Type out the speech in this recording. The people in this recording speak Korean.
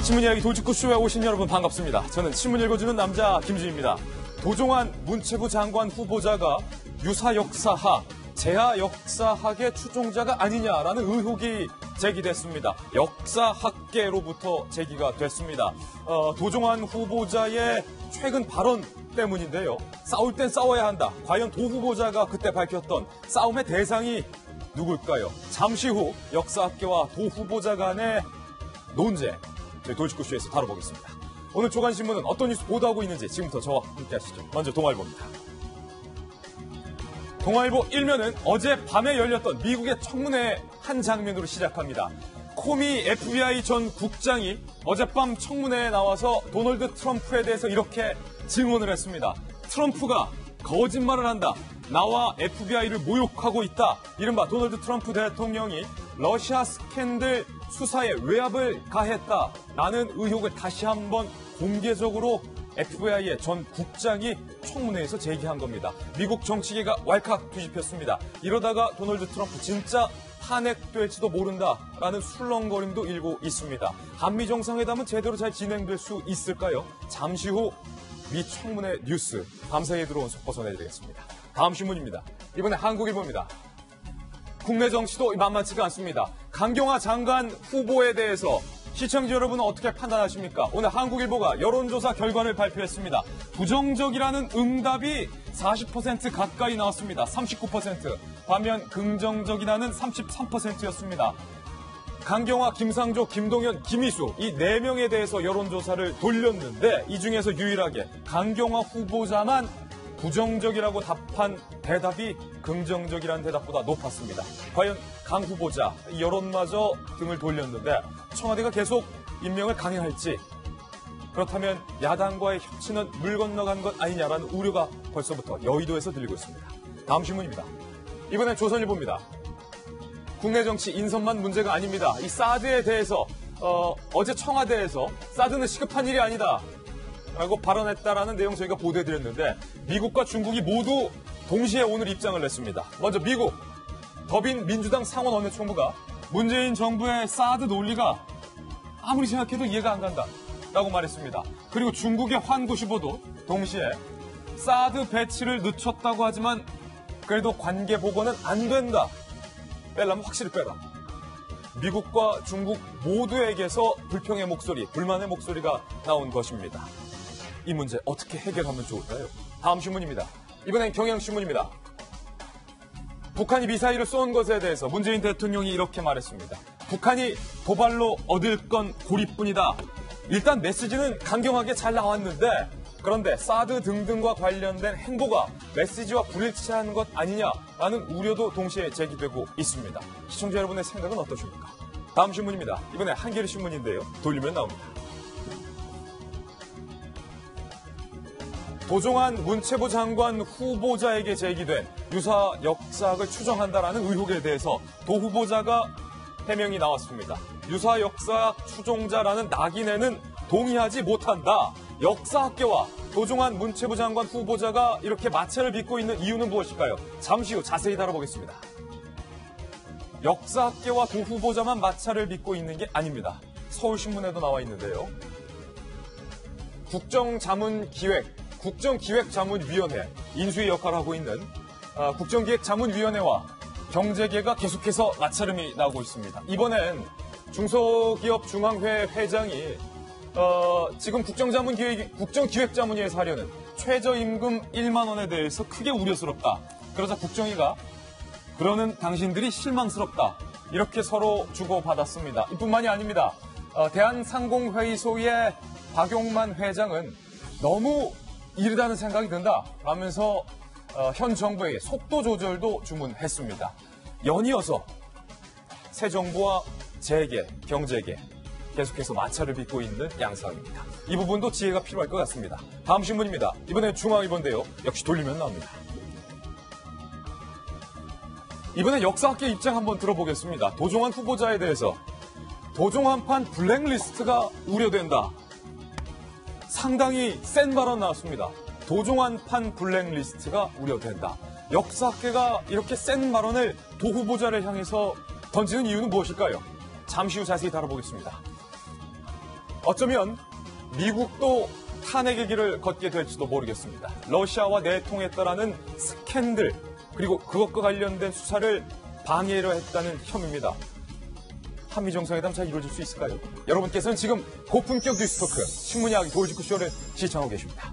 신문 이야기 돌직구쇼에 오신 여러분 반갑습니다. 저는 신문 읽어주는 남자 김준입니다. 도종환 문체부 장관 후보자가 유사 역사학, 재하 역사학의 추종자가 아니냐라는 의혹이 제기됐습니다. 역사학계로부터 제기가 됐습니다. 도종환 후보자의 최근 발언 때문인데요. 싸울 땐 싸워야 한다. 과연 도 후보자가 그때 밝혔던 싸움의 대상이 누굴까요? 잠시 후 역사학계와 도 후보자 간의 논쟁, 저희 돌직구쇼에서 다뤄보겠습니다. 오늘 조간신문은 어떤 뉴스 보도하고 있는지 지금부터 저와 함께 하시죠. 먼저 동아일보입니다. 동아일보 1면은 어젯밤에 열렸던 미국의 청문회 한 장면으로 시작합니다. 코미 FBI 전 국장이 어젯밤 청문회에 나와서 도널드 트럼프에 대해서 이렇게 증언을 했습니다. 트럼프가 거짓말을 한다. 나와 FBI를 모욕하고 있다. 이른바 도널드 트럼프 대통령이 러시아 스캔들 수사에 외압을 가했다라는 의혹을 다시 한번 공개적으로 FBI의 전 국장이 청문회에서 제기한 겁니다. 미국 정치계가 왈칵 뒤집혔습니다. 이러다가 도널드 트럼프 진짜 탄핵될지도 모른다라는 술렁거림도 일고 있습니다. 한미 정상회담은 제대로 잘 진행될 수 있을까요? 잠시 후 미 청문회 뉴스 밤사이에 들어온 속보 전해드리겠습니다. 다음 신문입니다. 이번에 한국일보입니다. 국내 정치도 만만치가 않습니다. 강경화 장관 후보에 대해서 시청자 여러분은 어떻게 판단하십니까? 오늘 한국일보가 여론조사 결과를 발표했습니다. 부정적이라는 응답이 40% 가까이 나왔습니다. 39%. 반면 긍정적이라는 33%였습니다. 강경화, 김상조, 김동연, 김희수 이 4명에 대해서 여론조사를 돌렸는데 이 중에서 유일하게 강경화 후보자만 부정적이라고 답한 대답이 긍정적이라는 대답보다 높았습니다. 과연 강 후보자 여론마저 등을 돌렸는데 청와대가 계속 임명을 강행할지, 그렇다면 야당과의 협치는 물 건너간 것 아니냐라는 우려가 벌써부터 여의도에서 들리고 있습니다. 다음 신문입니다. 이번엔 조선일보입니다. 국내 정치 인선만 문제가 아닙니다. 이 사드에 대해서 어제 청와대에서 사드는 시급한 일이 아니다 라고 발언했다라는 내용 저희가 보도해드렸는데 미국과 중국이 모두 동시에 오늘 입장을 냈습니다. 먼저 미국 더빈 민주당 상원 원내총무가 문재인 정부의 사드 논리가 아무리 생각해도 이해가 안 간다 라고 말했습니다. 그리고 중국의 환구시보도 동시에 사드 배치를 늦췄다고 하지만 그래도 관계 복원은 안 된다. 빼려면 확실히 빼라. 미국과 중국 모두에게서 불평의 목소리, 불만의 목소리가 나온 것입니다. 이 문제 어떻게 해결하면 좋을까요? 다음 신문입니다. 이번엔 경향신문입니다. 북한이 미사일을 쏜 것에 대해서 문재인 대통령이 이렇게 말했습니다. 북한이 도발로 얻을 건 고립뿐이다. 일단 메시지는 강경하게 잘 나왔는데 그런데 사드 등등과 관련된 행보가 메시지와 불일치한 것 아니냐라는 우려도 동시에 제기되고 있습니다. 시청자 여러분의 생각은 어떠십니까? 다음 신문입니다. 이번에 한겨레 신문인데요. 돌리면 나옵니다. 도종환 문체부 장관 후보자에게 제기된 유사 역사학을 추정한다라는 의혹에 대해서 도 후보자가 해명이 나왔습니다. 유사 역사학 추종자라는 낙인에는 동의하지 못한다. 역사학계와 도종환 문체부 장관 후보자가 이렇게 마찰을 빚고 있는 이유는 무엇일까요? 잠시 후 자세히 다뤄보겠습니다. 역사학계와 도 후보자만 마찰을 빚고 있는 게 아닙니다. 서울신문에도 나와 있는데요. 국정기획자문위원회 인수위 역할을 하고 있는 국정기획자문위원회와 경제계가 계속해서 맞차름이 나오고 있습니다. 이번엔 중소기업중앙회 회장이 지금 국정기획자문위에서 하려는 최저임금 1만 원에 대해서 크게 우려스럽다. 그러자 국정위가 그러는 당신들이 실망스럽다. 이렇게 서로 주고받았습니다. 이뿐만이 아닙니다. 대한상공회의소의 박용만 회장은 너무 이르다는 생각이 든다 라면서 현 정부에게 속도 조절도 주문했습니다. 연이어서 새 정부와 재계, 경제계 계속해서 마찰을 빚고 있는 양상입니다. 이 부분도 지혜가 필요할 것 같습니다. 다음 신문입니다. 이번엔 중앙일보인데요. 역시 돌리면 나옵니다. 이번엔 역사학계 입장 한번 들어보겠습니다. 도종환 후보자에 대해서 도종환판 블랙리스트가 우려된다. 상당히 센 발언 나왔습니다. 도종환판 블랙리스트가 우려된다. 역사학계가 이렇게 센 발언을 도 후보자를 향해서 던지는 이유는 무엇일까요? 잠시 후 자세히 다뤄보겠습니다. 어쩌면 미국도 탄핵의 길을 걷게 될지도 모르겠습니다. 러시아와 내통했다라는 스캔들, 그리고 그것과 관련된 수사를 방해를 했다는 혐의입니다. 한미 정상회담 잘 이루어질 수 있을까요? 여러분께서는 지금 고품격 뉴스토크 신문 이야기 도어즈쿠쇼를 시청하고 계십니다.